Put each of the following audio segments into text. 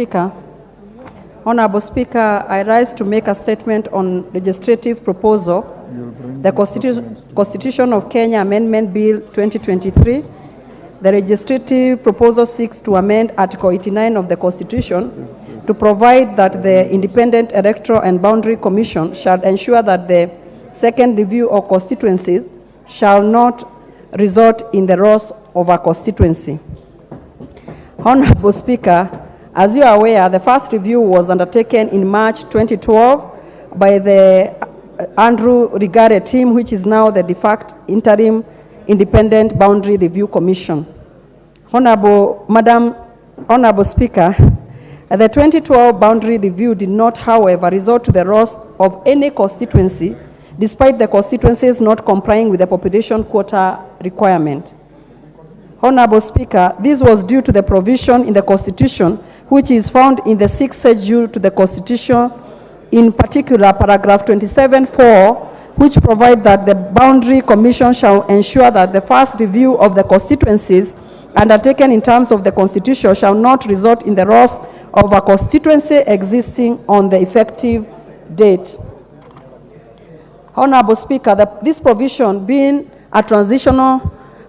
Speaker. Honorable Speaker, I rise to make a statement on legislative proposal, the Constitution of Kenya Amendment Bill 2023. The legislative proposal seeks to amend Article 89 of the Constitution to provide that the Independent Electoral and Boundary Commission shall ensure that the second review of constituencies shall not result in the loss of a constituency. Honorable Speaker, as you are aware, the first review was undertaken in March 2012 by the Andrew Rigare team, which is now the de facto interim Independent Boundary Review Commission. Honorable Speaker, the 2012 boundary review did not, however, result to the loss of any constituency, despite the constituencies not complying with the population quota requirement. Honorable Speaker, this was due to the provision in the Constitution, which is found in the 6th schedule to the Constitution, in particular paragraph 27(4), which provide that the Boundary Commission shall ensure that the first review of the constituencies undertaken in terms of the Constitution shall not result in the loss of a constituency existing on the effective date. Honorable Speaker, this provision, being a transitional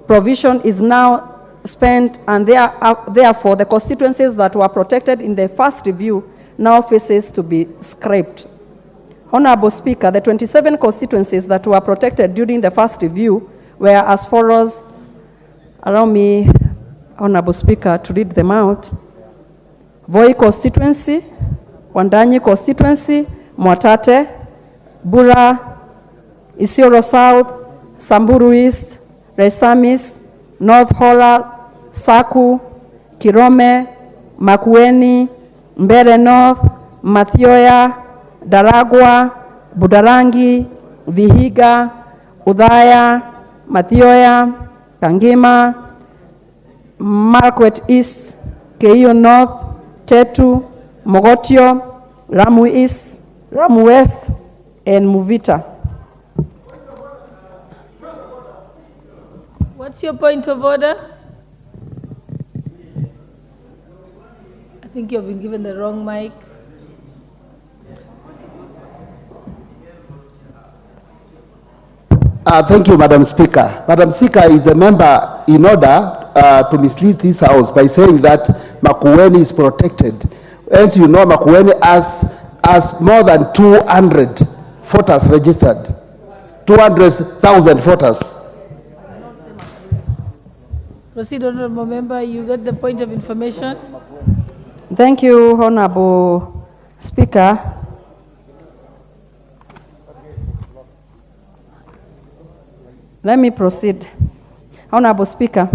provision, is now spent, and therefore the constituencies that were protected in the first review now faces to be scrapped. Honorable Speaker, the 27 constituencies that were protected during the first review were as follows. Allow me, Honorable Speaker, to read them out. Voi constituency, Wandanyi constituency, Mwatate, Bura, Isiolo South, Samburu East, Resamis, North Hora, Saku, Kirome, Makwiny, Mbere North, Mathioya, Daragwa, Budarangi, Vihiga, Udhaya, Mathioya, Kangima, Marquette East, Keio North, Tetu, Mogotio, Ramu East, Ramu West, and Muvita. What's your point of order? I think you've been given the wrong mic. Thank you, Madam Speaker. Madam Speaker is the member in order to mislead this House by saying that Makwiny is protected. As you know, Makwiny has more than 200 voters registered, 200,000 voters. Proceed, Honorable Member. You got the point of information. Thank you, Honorable Speaker. Let me proceed. Honorable Speaker,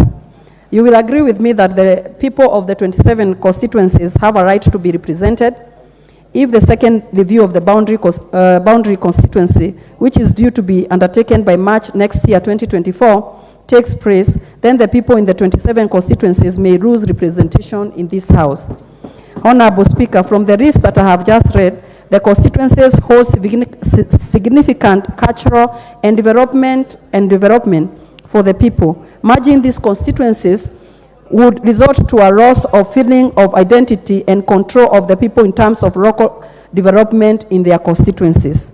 you will agree with me that the people of the 27 constituencies have a right to be represented. If the second review of the boundary constituency, which is due to be undertaken by March next year, 2024, takes place, then the people in the 27 constituencies may lose representation in this House. Honorable Speaker, from the list that I have just read, the constituencies hold significant cultural and development for the people. Merging these constituencies would result to a loss of feeling of identity and control of the people in terms of local development in their constituencies.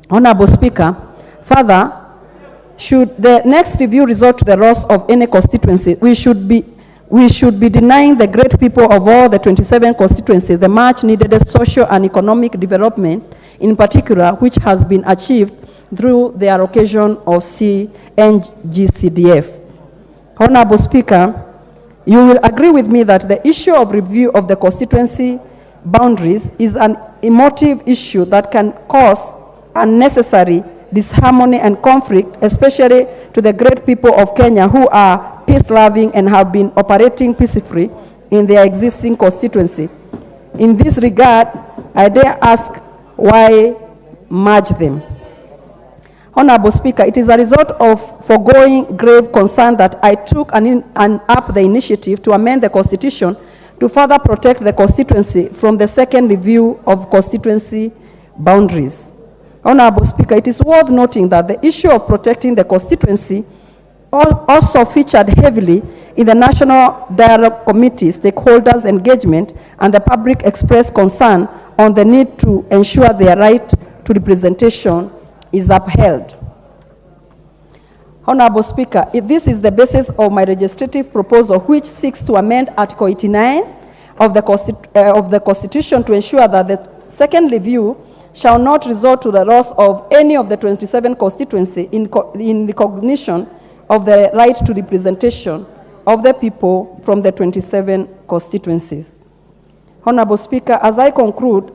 Honorable Speaker, further, should the next review result to the loss of any constituency, we should be denying the great people of all the 27 constituencies the much needed social and economic development, in particular, which has been achieved through the allocation of CNGCDF. Honorable Speaker, you will agree with me that the issue of review of the constituency boundaries is an emotive issue that can cause unnecessary disharmony and conflict, especially to the great people of Kenya who are peace-loving and have been operating peacefully in their existing constituency. In this regard, I dare ask, why merge them? Honorable Speaker, it is a result of foregoing grave concern that I took up the initiative to amend the Constitution to further protect the constituency from the second review of constituency boundaries. Honorable Speaker, it is worth noting that the issue of protecting the constituency also featured heavily in the National Dialogue Committee, stakeholders' engagement, and the public expressed concern on the need to ensure their right to representation is upheld. Honorable Speaker, this is the basis of my legislative proposal, which seeks to amend Article 89 of the Constitution to ensure that the second review shall not resort to the loss of any of the 27 constituency in recognition of the right to representation of the people from the 27 constituencies. Honorable Speaker, as I conclude,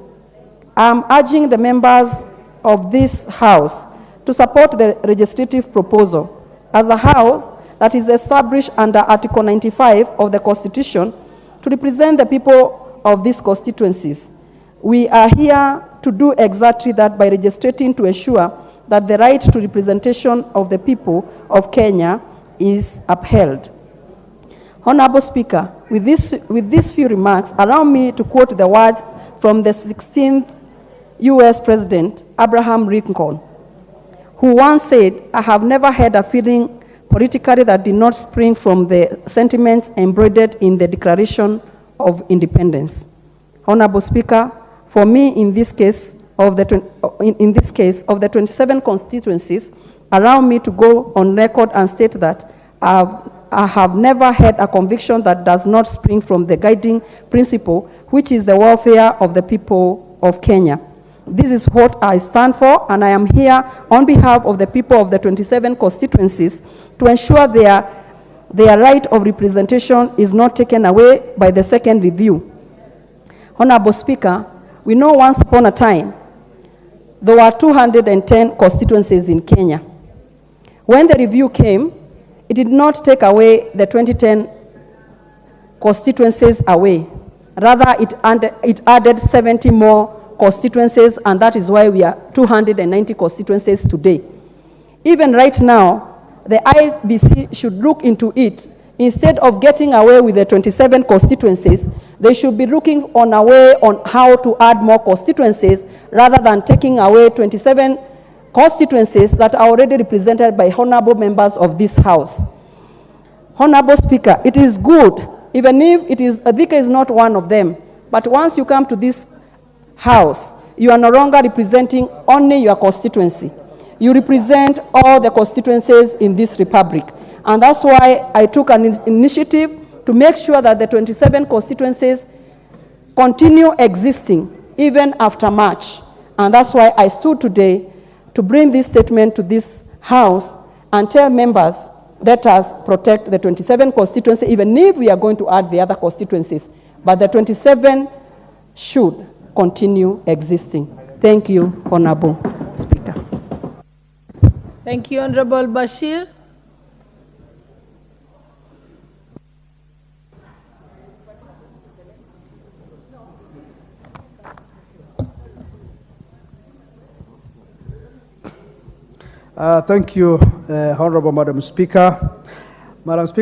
I am urging the members of this House to support the legislative proposal. As a House that is established under Article 95 of the Constitution to represent the people of these constituencies, we are here to do exactly that by legislating to ensure that the right to representation of the people of Kenya is upheld. Honorable Speaker, with these few remarks, allow me to quote the words from the 16th US President, Abraham Lincoln, who once said, "I have never had a feeling politically that did not spring from the sentiments embroidered in the Declaration of Independence." Honorable Speaker, for me, in this case of the 27 constituencies, allow me to go on record and state that I have never had a conviction that does not spring from the guiding principle, which is the welfare of the people of Kenya. This is what I stand for, and I am here on behalf of the people of the 27 constituencies to ensure their right of representation is not taken away by the second review. Honorable Speaker, we know once upon a time there were 210 constituencies in Kenya. When the review came, it did not take away the 2010 constituencies away. Rather, it added 70 more constituencies, and that is why we are 290 constituencies today. Even right now, the IBC should look into it. Instead of getting away with the 27 constituencies, they should be looking on a way on how to add more constituencies rather than taking away 27 constituencies that are already represented by honorable members of this House. Honorable Speaker, it is good, even if Thika is not one of them, but once you come to this House, you are no longer representing only your constituency. You represent all the constituencies in this republic. And that's why I took an initiative to make sure that the 27 constituencies continue existing even after March. And that's why I stood today to bring this statement to this House and tell members, let us protect the 27 constituency, even if we are going to add the other constituencies. But the 27 should continue existing. Thank you, Honorable Speaker. Thank you, Honorable Bashir. Thank you, Honorable Madam Speaker. Madam Speaker.